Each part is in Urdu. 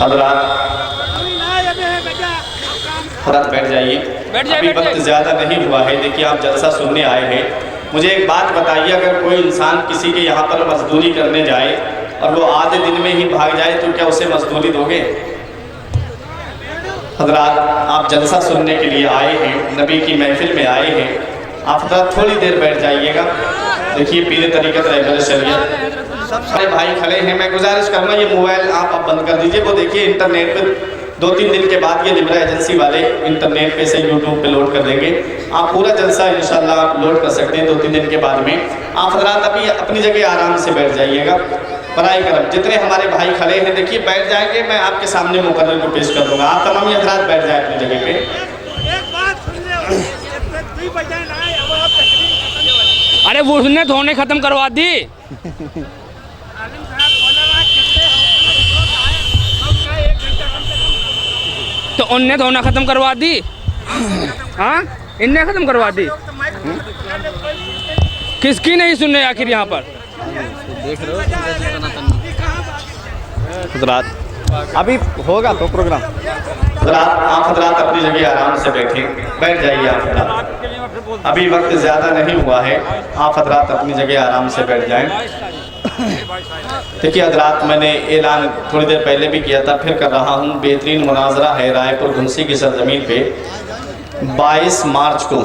حضرات بیٹھ جائیے، ابھی وقت زیادہ نہیں ہوا ہے، دیکھیے آپ جلسہ سننے آئے ہیں، مجھے ایک بات بتائیے، اگر کوئی انسان کسی کے یہاں پر مزدوری کرنے جائے اور وہ آدھے دن میں ہی بھاگ جائے تو کیا اسے مزدوری دو گے؟ حضرات آپ جلسہ سننے کے لیے آئے ہیں، نبی کی محفل میں آئے ہیں، آپ حضرات تھوڑی دیر بیٹھ جائیے گا۔ دیکھیے پیر طریقت رہبر شریعت سارے بھائی کھڑے ہیں، میں گزارش کروں گا یہ موبائل آپ اب بند کر دیجئے، وہ دیکھیے انٹرنیٹ پہ 2-3 دن کے بعد یہ نمرہ ایجنسی والے انٹرنیٹ پہ سے یوٹیوب پہ لوڈ کر دیں گے، آپ پورا جلسہ انشاءاللہ لوڈ کر سکتے ہیں 2-3 دن کے بعد میں۔ آپ حضرات ابھی اپنی جگہ آرام سے بیٹھ جائیے گا، برائے کرم جتنے ہمارے بھائی کھڑے ہیں دیکھیے بیٹھ جائیں گے، میں آپ کے سامنے مقرر کو پیش کر دوں گا، آپ تمام حضرات بیٹھ جائیں اپنی جگہ پہ۔ ارے وہ نے دھونے ختم کروا دی، تو ان نے دھونا ختم کروا دی، ہاں ان نے ختم کروا دی، کس کی نہیں سن رہے آخر یہاں پر؟ حضرات ابھی ہوگا تو پروگرام، حضرات آپ حضرات اپنی جگہ آرام سے بیٹھ جائیے، آپ حضرات ابھی وقت زیادہ نہیں ہوا ہے، آپ حضرات اپنی جگہ آرام سے بیٹھ جائیں۔ دیکھیے حضرات میں نے اعلان تھوڑی دیر پہلے بھی کیا تھا، پھر کر رہا ہوں، بہترین مناظرہ ہے رائے پور گھنسی کی سرزمین پہ 22 مارچ کو،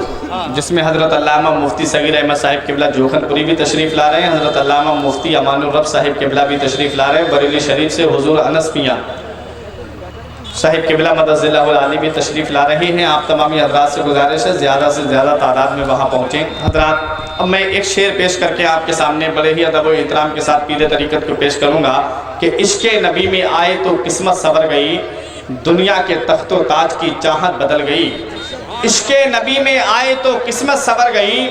جس میں حضرت علامہ مفتی صغیر احمد صاحب قبلہ جوخن پوری بھی تشریف لا رہے ہیں، حضرت علامہ مفتی امان الرب صاحب قبلہ بھی تشریف لا رہے ہیں، بریلی شریف سے حضور انس میاں صاحب قبلہ مدد اللہ العالی بھی تشریف لا رہے ہیں۔ آپ تمامی حضرات سے گزارش ہے زیادہ سے زیادہ تعداد میں وہاں پہنچیں۔ حضرات اب میں ایک شعر پیش کر کے آپ کے سامنے بڑے ہی ادب و احترام کے ساتھ پیر طریقت کو پیش کروں گا کہ عشق نبی میں آئے تو قسمت سنور گئی، دنیا کے تخت و تاج کی چاہت بدل گئی۔ عشق نبی میں آئے تو قسمت سنور گئی،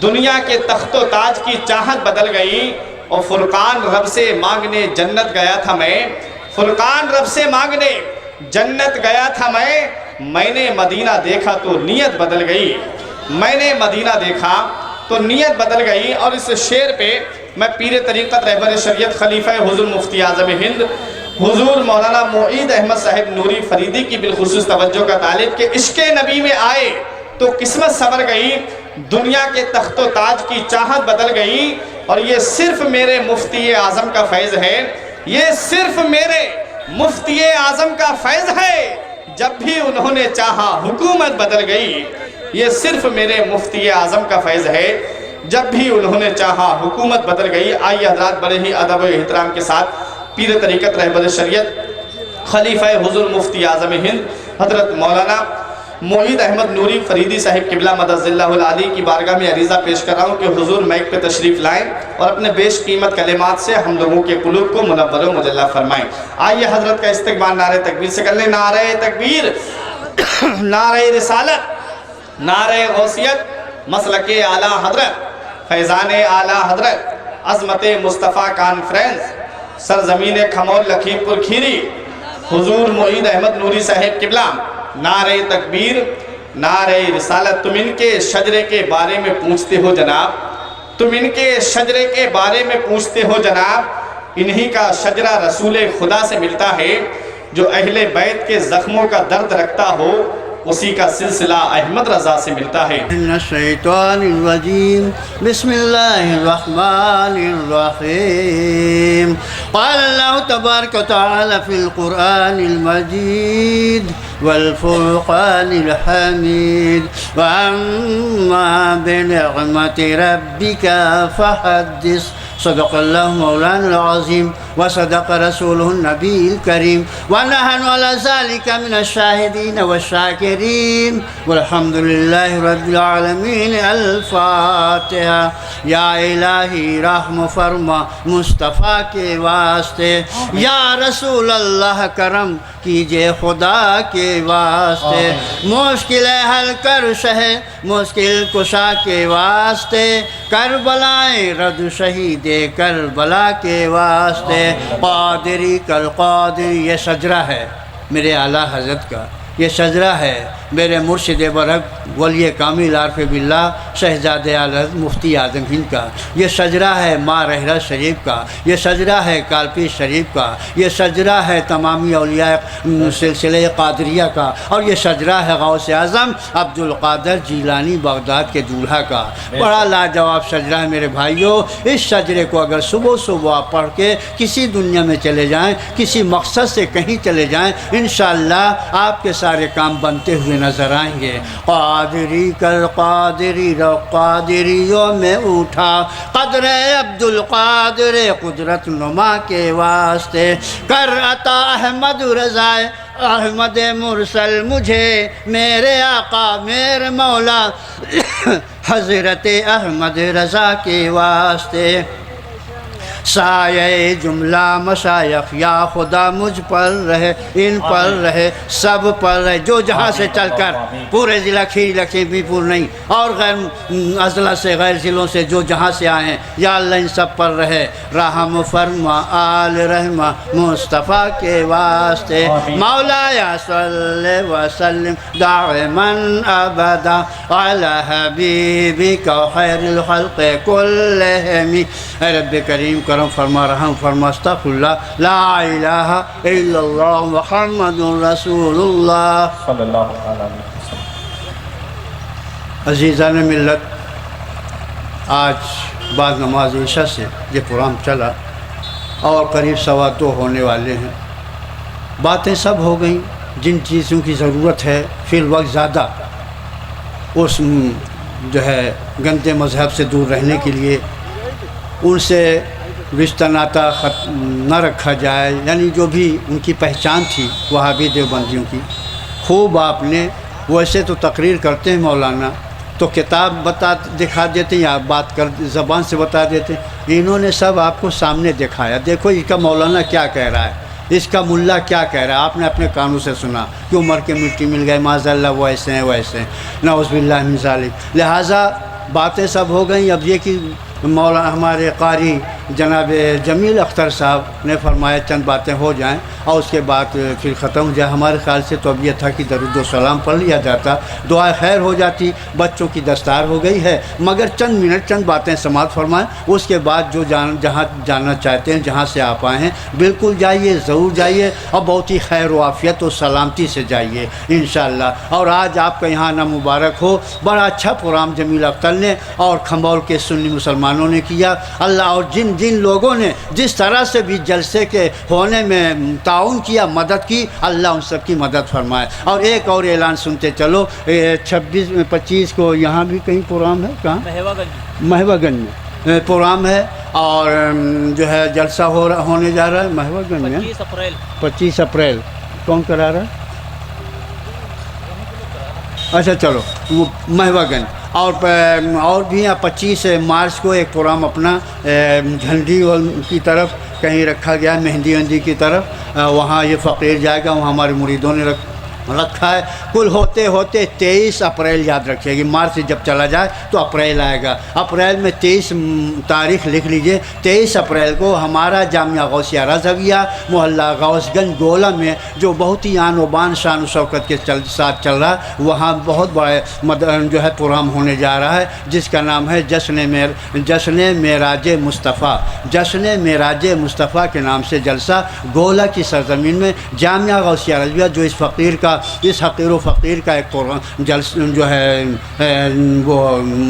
دنیا کے تخت و تاج کی چاہت بدل گئی، اور فرقان رب سے مانگنے جنت گیا تھا میں، فرقان رب سے مانگنے جنت گیا تھا میں نے مدینہ دیکھا تو نیت بدل گئی، میں نے مدینہ دیکھا تو نیت بدل گئی۔ اور اس شعر پہ میں پیر طریقت رہبر شریعت خلیفہ حضور مفتی اعظم ہند حضور مولانا معید احمد صاحب نوری فریدی کی بالخصوص توجہ کا طالب کہ عشق نبی میں آئے تو قسمت سنور گئی، دنیا کے تخت و تاج کی چاہت بدل گئی، اور یہ صرف میرے مفتی اعظم کا فیض ہے، یہ صرف میرے مفتی اعظم کا فیض ہے، جب بھی انہوں نے چاہا حکومت بدل گئی، یہ صرف میرے مفتی اعظم کا فیض ہے، جب بھی انہوں نے چاہا حکومت بدل گئی۔ آئیے حضرات بڑے ہی ادب و احترام کے ساتھ پیر طریقت رہبر شریعت خلیفہ حضور مفتی اعظم ہند حضرت مولانا معید احمد نوری فریدی صاحب قبلہ مدد اللہ العالی کی بارگاہ میں عریضہ پیش کر رہا ہوں کہ حضور مائک پہ تشریف لائیں اور اپنے بیش قیمت کلمات سے ہم لوگوں کے قلوب کو منور و مجلہ فرمائیں۔ آئیے حضرت کا استقبال نعرہ تکبیر سے کر لیں، نعرہ تکبیر، نعرہ رسالت، نعرہ غوثیت، مسلک اعلیٰ حضرت، فیضان اعلیٰ حضرت، عظمت مصطفیٰ کانفرنس، سرزمین کھمول لکھیم پور کھیری، حضور معید احمد نوری صاحب قبلہ، نعرہ تکبیر، نعرہ رسالت۔ تم ان کے شجرے کے بارے میں پوچھتے ہو جناب، تم ان کے شجرے کے بارے میں پوچھتے ہو جناب، انہی کا شجرہ رسول خدا سے ملتا ہے، جو اہل بیت کے زخموں کا درد رکھتا ہو، اسی کا سلسلہ احمد رضا سے ملتا ہے۔ من الشیطان الرجیم بسم اللہ الرحمن الرحیم۔ قال اللہ تبارک و تعالی فی القرآن المجید والفرقان الحمید وَأَمَّا بِنِعْمَةِ رَبِّكَ فَحَدِّثْ۔ صدق اللہ مولانا العظیم وصدق رسولہ النبی الکریم ونحن علی ذلک من الشاہدین والشاکرین والحمد للہ رب العالمین۔ الفاتحہ۔ یا الہی رحم فرما مصطفیٰ کے واسطے، یا رسول اللہ کرم کیجئے خدا کے واسطے، مشکل حل کر شہ مشکل کشا کے واسطے، کربلائیں رد شہید کربلا کے واسطے، قادری کل قادر۔ یہ شجرہ ہے میرے اعلیٰ حضرت کا، یہ شجرہ ہے میرے مرشد برحق ولی کامل عارف باللہ شہزادہ اعظم مفتی اعظم ہند کا، یہ شجرہ ہے ماں رحرہ شریف کا، یہ شجرہ ہے کالپی شریف کا، یہ شجرہ ہے تمامی اولیاء سلسلہ قادریہ کا، اور یہ شجرہ ہے غوث اعظم عبد القادر جیلانی بغداد کے دولہا کا۔ بڑا لاجواب شجرہ ہے میرے بھائیوں۔ اس شجرے کو اگر صبح صبح آپ پڑھ کے کسی دنیا میں چلے جائیں، کسی مقصد سے کہیں چلے جائیں، انشاءاللہ آپ کے سارے کام بنتے ہوئے نظر آئیں گے۔ قادری کر قادری رو قادریوں میں اٹھا، قدر عبد القادر قدرت نما کے واسطے، کر عطا احمد رضا احمد مرسل مجھے، میرے آقا میرے مولا حضرت احمد رضا کے واسطے۔ سایہ جملہ مشایخ یا خدا مجھ پر رہے، ان پر رہے، سب پر رہے، جو جہاں سے چل کر پورے ضلع کھیری لکھیمی پور نہیں اور غیر اضلاع سے غیر ضلعوں سے جو جہاں سے آئے ہیں، یا اللہ ان سب پر رہے۔ رحم فرما آل رحمہ مصطفیٰ کے واسطے، مولا یا صلی وسلم دائما ابدا علی حبیبک خیر الخلق کلہم۔ اے رب کریم کرم فرما، رحم فرما، استغفر اللہ، لا الہ الا اللہ محمد رسول اللہ صلی اللہ علیہ وسلم۔ عزیزان ملت، آج بعد نماز عشاء سے یہ پروگرام چلا اور قریب 2:15 ہونے والے ہیں۔ باتیں سب ہو گئیں جن چیزوں کی ضرورت ہے فی الوقت زیادہ اس جو ہے گندے مذہب سے دور رہنے کے لیے، ان سے رشتہ ناتا نہ رکھا جائے، یعنی جو بھی ان کی پہچان تھی وہابی دیوبندیوں کی، خوب آپ نے ویسے تو تقریر کرتے ہیں مولانا تو کتاب دکھا دیتے یا بات کر زبان سے بتا دیتے، انہوں نے سب آپ کو سامنے دکھایا۔ دیکھو اس کا مولانا کیا کہہ رہا ہے، اس کا ملا کیا کہہ رہا ہے، آپ نے اپنے کانوں سے سنا کہ عمر کے مٹی مل گئے، معاذ اللہ وہ ایسے ہیں ویسے ہیں، نعوذ باللہ من ذالک۔ لہٰذا باتیں سب ہو گئیں، اب یہ کہ مولانا ہمارے قاری جناب جمیل اختر صاحب نے فرمایا چند باتیں ہو جائیں اور اس کے بعد پھر ختم ہو جائے۔ ہمارے خیال سے تو اب یہ تھا کہ درود و سلام پڑھ لیا جاتا، دعا خیر ہو جاتی، بچوں کی دستار ہو گئی ہے، مگر چند منٹ چند باتیں سماعت فرمائیں، اس کے بعد جو جہاں جانا چاہتے ہیں، جہاں سے آپ آئے ہیں بالکل جائیے، ضرور جائیے اور بہت ہی خیر و عافیت و سلامتی سے جائیے انشاءاللہ۔ اور آج آپ کا یہاں آنا مبارک ہو۔ بڑا اچھا پروگرام جمیل اختر نے اور کھمبول کے سنی مسلمانوں نے کیا۔ اللہ اور جن لوگوں نے جس طرح سے بھی جلسے کے ہونے میں تعاون کیا، مدد کی، اللہ ان سب کی مدد فرمائے۔ اور ایک اور اعلان سنتے چلو، 26-25 کو یہاں بھی کہیں پروگرام ہے، کہاں؟ مہوا گنج میں پروگرام ہے اور جو ہے جلسہ ہونے جا رہا ہے مہوا گنج میں 25 اپریل۔ کون کرا رہا ہے؟ اچھا چلو مہوا گنج۔ اور بھی 25 مارچ کو ایک پروگرام اپنا جھنڈی کی طرف کہیں رکھا گیا، مہندی وندی کی طرف، وہاں یہ فقیر جائے گا، وہاں ہمارے مریدوں نے رکھا ہے۔ کل ہوتے 23 اپریل یاد رکھیے گی، مارچ سے جب چلا جائے تو اپریل آئے گا۔ اپریل میں 23 تاریخ لکھ لیجئے، 23 اپریل کو ہمارا جامعہ غوثیہ رضویہ محلہ غوث گنج گولہ میں جو بہت ہی آن و بان شان و شوکت کے ساتھ چل رہا ہے، وہاں بہت بڑا جو ہے پروگرام ہونے جا رہا ہے جس کا نام ہے جشن معراج مصطفیٰ۔ جشن معراج مصطفیٰ کے نام سے جلسہ گولہ کی سرزمین میں جامعہ غوثیہ رضویہ جو اس فقیر کا، اس حقیر و فقیر کا ایک جو ہے وہ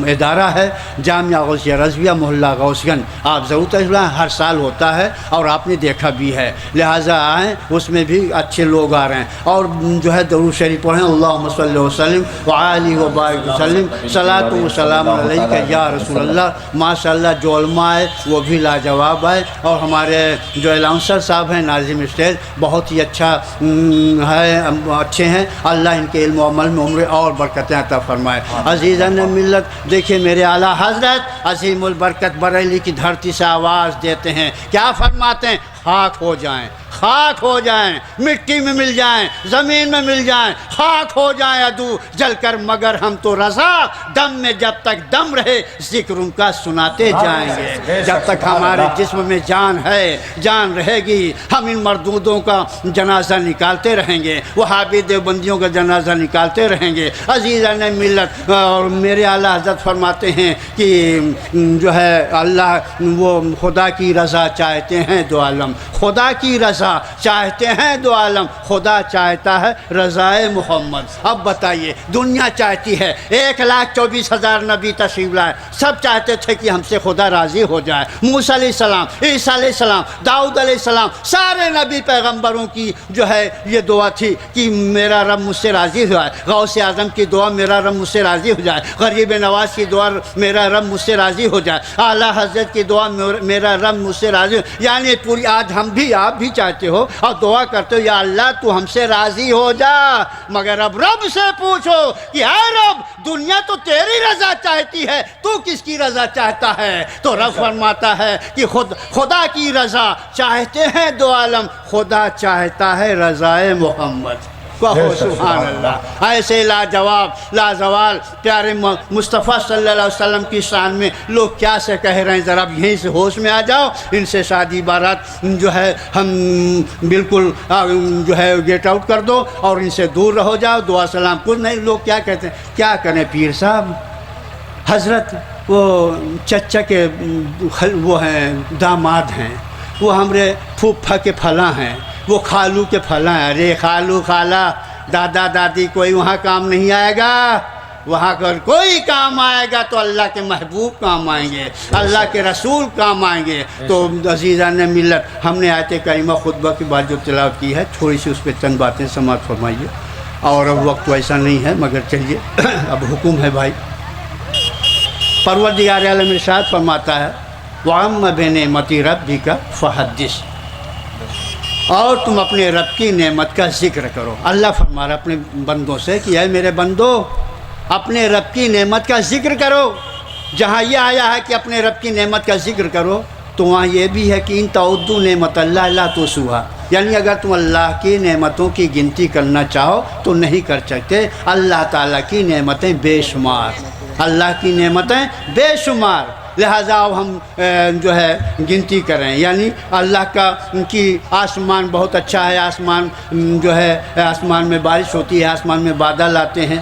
ادارہ ہے، جامعہ غوثیہ رضویہ محلہ غوث گنج۔ آپ ضرور تشریف لائیں، ہر سال ہوتا ہے اور آپ نے دیکھا بھی ہے، لہٰذا آئیں، اس میں بھی اچھے لوگ آ رہے ہیں۔ اور جو ہے درود شریف پڑھیں، اللہم صلی وسلم وآلہ وبارک وسلم، صلاۃ و سلام علیکہ یا رسول اللہ۔ ماشاء اللہ جو علماء آئے وہ بھی لاجواب آئے، اور ہمارے جو الاؤنسر صاحب ہیں ناظم اسٹیج بہت ہی اچھا ہے، اچھے ہیں، اللہ ان کے علم و عمل میں عمر اور برکتیں عطا فرمائے۔ عزیزان ملت، دیکھیے میرے اعلیٰ حضرت عظیم البرکت بریلی کی دھرتی سے آواز دیتے ہیں، کیا فرماتے ہیں؟ خاک ہو جائیں، خاک ہو جائیں، مٹی میں مل جائیں، زمین میں مل جائیں، خاک ہو جائیں عدو جل کر، مگر ہم تو رضا دم میں جب تک دم رہے ذکر ان کا سناتے جائیں گے۔ جب تک ہمارے جسم میں جان ہے، جان رہے گی، ہم ان مردودوں کا جنازہ نکالتے رہیں گے، وہابی دیوبندیوں کا جنازہ نکالتے رہیں گے۔ عزیزان ملت، اور میرے اعلیٰ حضرت فرماتے ہیں کہ جو ہے اللہ وہ خدا کی رضا چاہتے ہیں دو عالم، خدا کی رضا چاہتے ہیں دو عالم، خدا چاہتا ہے رضائے محمد۔ اب بتائیے، دنیا چاہتی ہے 1,24,000 نبی تشریف لائے، سب چاہتے تھے کہ ہم سے خدا راضی ہو جائے۔ موسیٰ علیہ السلام، عیسیٰ علیہ السلام، داؤد علیہ السلام، سارے نبی پیغمبروں کی جو ہے یہ دعا تھی کہ میرا رب مجھ سے راضی ہو جائے۔ غوث اعظم کی دعا میرا رب مجھ سے راضی ہو جائے، غریب نواز کی دعا میرا رب مجھ سے راضی ہو جائے، اعلیٰ حضرت کی دعا میرا رب مجھ سے راضی ہو، یعنی پوری آج ہم بھی آپ بھی چاہتے ہو اور دعا کرتے ہو یا اللہ تو ہم سے راضی ہو جا، مگر اب رب سے پوچھو کہ اے رب دنیا تو تیری رضا چاہتی ہے، تو کس کی رضا چاہتا ہے؟ تو رب فرماتا ہے کہ خدا کی رضا چاہتے ہیں دو عالم، خدا چاہتا ہے رضائے محمد۔ کہو سبحان اللہ۔ ایسے لاجواب لازوال پیارے مصطفیٰ صلی اللہ علیہ وسلم کی شان میں لوگ کیا سے کہہ رہے ہیں، ذرا یہیں سے ہوش میں آ جاؤ، ان سے شادی بارات جو ہے ہم بالکل جو ہے گیٹ آؤٹ کر دو اور ان سے دور رہو جاؤ، دعا سلام کچھ نہیں۔ لوگ کیا کہتے ہیں، کیا کریں پیر صاحب، حضرت وہ چچا کے وہ ہیں داماد ہیں، وہ ہمارے پھوپھا کے پھلاں ہیں، وہ خالو کے پھلاں ہیں۔ ارے خالو خالہ دادا دادی کوئی وہاں کام نہیں آئے گا، وہاں اگر کوئی کام آئے گا تو اللہ کے محبوب کام آئیں گے، اللہ کے رسول کام آئیں گے۔ تو عزیزان ملت، ہم نے آیت کریمہ خطبہ کے بعد جو تلاوت کی ہے، تھوڑی سی اس پہ چند باتیں سماعت فرمائیے، اور اب وقت ایسا نہیں ہے مگر چلیے اب حکم ہے بھائی۔ پروردگار عالم ارشاد فرماتا ہے وَعَمَّ بِنِعْمَتِ رَبِّكَ فَحَدِّثْ، اور تم اپنے رب کی نعمت کا ذکر کرو۔ اللہ فرما رہا اپنے بندوں سے کہ اے میرے بندو اپنے رب کی نعمت کا ذکر کرو۔ جہاں یہ آیا ہے کہ اپنے رب کی نعمت کا ذکر کرو، تو وہاں یہ بھی ہے کہ ان تعدوا نعمت اللہ لا تحصوها، یعنی اگر تم اللہ کی نعمتوں کی گنتی کرنا چاہو تو نہیں کر سکتے۔ اللہ تعالیٰ کی نعمتیں بے شمار، اللہ کی نعمتیں بے شمار، لہٰذا اب ہم جو ہے گنتی کریں، یعنی اللہ کا کی آسمان بہت اچھا ہے، آسمان جو ہے آسمان میں بارش ہوتی ہے، آسمان میں بادل آتے ہیں،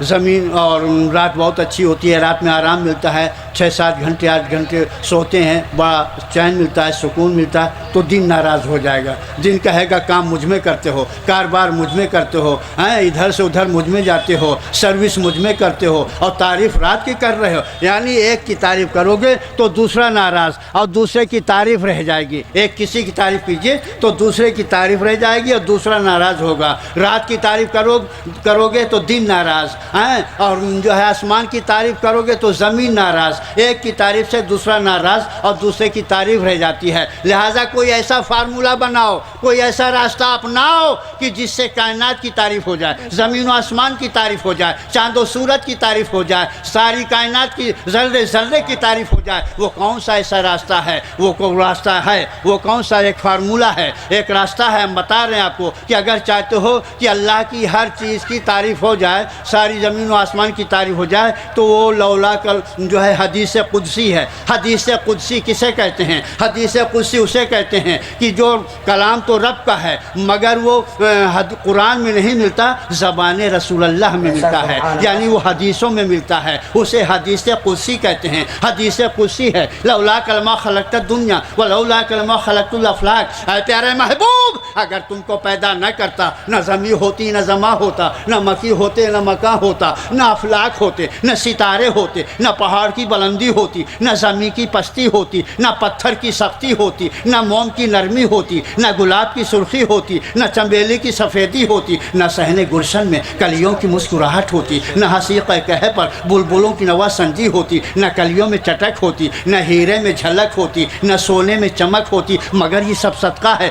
زمین اور رات بہت اچھی ہوتی ہے، رات میں آرام ملتا ہے، 6-7 گھنٹے 8 گھنٹے سوتے ہیں، بڑا چین ملتا ہے، سکون ملتا ہے۔ تو دن ناراض ہو جائے گا، دن کہے گا کام مجھ میں کرتے ہو، کاروبار مجھ میں کرتے ہو، ادھر سے ادھر مجھ میں جاتے ہو، سروس مجھ میں کرتے ہو، اور تعریف رات کی کر رہے ہو، یعنی ایک کی تعریف کرو گے تو دوسرا ناراض اور دوسرے کی تعریف رہ جائے گی۔ ایک کسی کی تعریف کیجئے تو دوسرے کی تعریف رہ جائے گی اور دوسرا ناراض ہوگا۔ رات کی تعریف کرو گے تو دن ناراض، اور جو ہے آسمان کی تعریف کرو گے تو زمین ناراض۔ ایک کی تعریف سے دوسرا ناراض اور دوسرے کی تعریف رہ جاتی ہے۔ لہٰذا کوئی ایسا فارمولہ بناؤ، کوئی ایسا راستہ اپناؤ کہ جس سے کائنات کی تعریف ہو جائے، زمین و آسمان کی تعریف ہو جائے، چاند و سورج کی تعریف ہو جائے، ساری کائنات کی ذرے ذرے کی تعریف ہو جائے۔ وہ کون سا ایسا راستہ ہے؟ وہ کون راستہ ہے؟ وہ کون سا ایک فارمولہ ہے، ایک راستہ ہے؟ ہم بتا رہے ہیں آپ کو کہ اگر چاہتے ہو کہ اللہ کی ہر چیز کی تعریف ہو جائے، ساری زمین و آسمان کی تعریف ہو جائے، تو وہ لولا کل جو ہے حدیث قدسی ہے۔ حدیث قدسی کسے کہتے ہیں؟ حدیث قدسی اسے کہتے ہیں کہ جو کلام تو رب کا ہے مگر وہ قرآن میں نہیں ملتا، زبان رسول اللہ میں ملتا ہے، یعنی وہ حدیثوں میں ملتا ہے، اسے حدیث قدسی کہتے ہیں۔ حدیث قدسی ہے لولا کلمہ خلقت الدنیا ولولا کلمہ خلقت الافلاک، اے پیارے محبوب اگر تم کو پیدا نہ کرتا، نہ زمین ہوتی نہ زماں ہوتا، نہ مکی ہوتے نہ مکاں ہوتا، نہ افلاک ہوتے، نہ ستارے ہوتے، نہ پہاڑ کی بلندی ہوتی، نہ زمین کی پستی ہوتی، نہ پتھر کی سختی ہوتی، نہ موم کی نرمی ہوتی، نہ گلاب کی سرخی ہوتی، نہ چنبیلی کی سفیدی ہوتی، نہ صحن گلشن میں کلیوں کی مسکراہٹ ہوتی، نہ حسیقہ کہے پر بلبلوں کی نوا سنجی ہوتی، نہ کلیوں میں چٹک ہوتی، نہ ہیرے میں جھلک ہوتی، نہ سونے میں چمک ہوتی، مگر یہ سب صدقہ ہے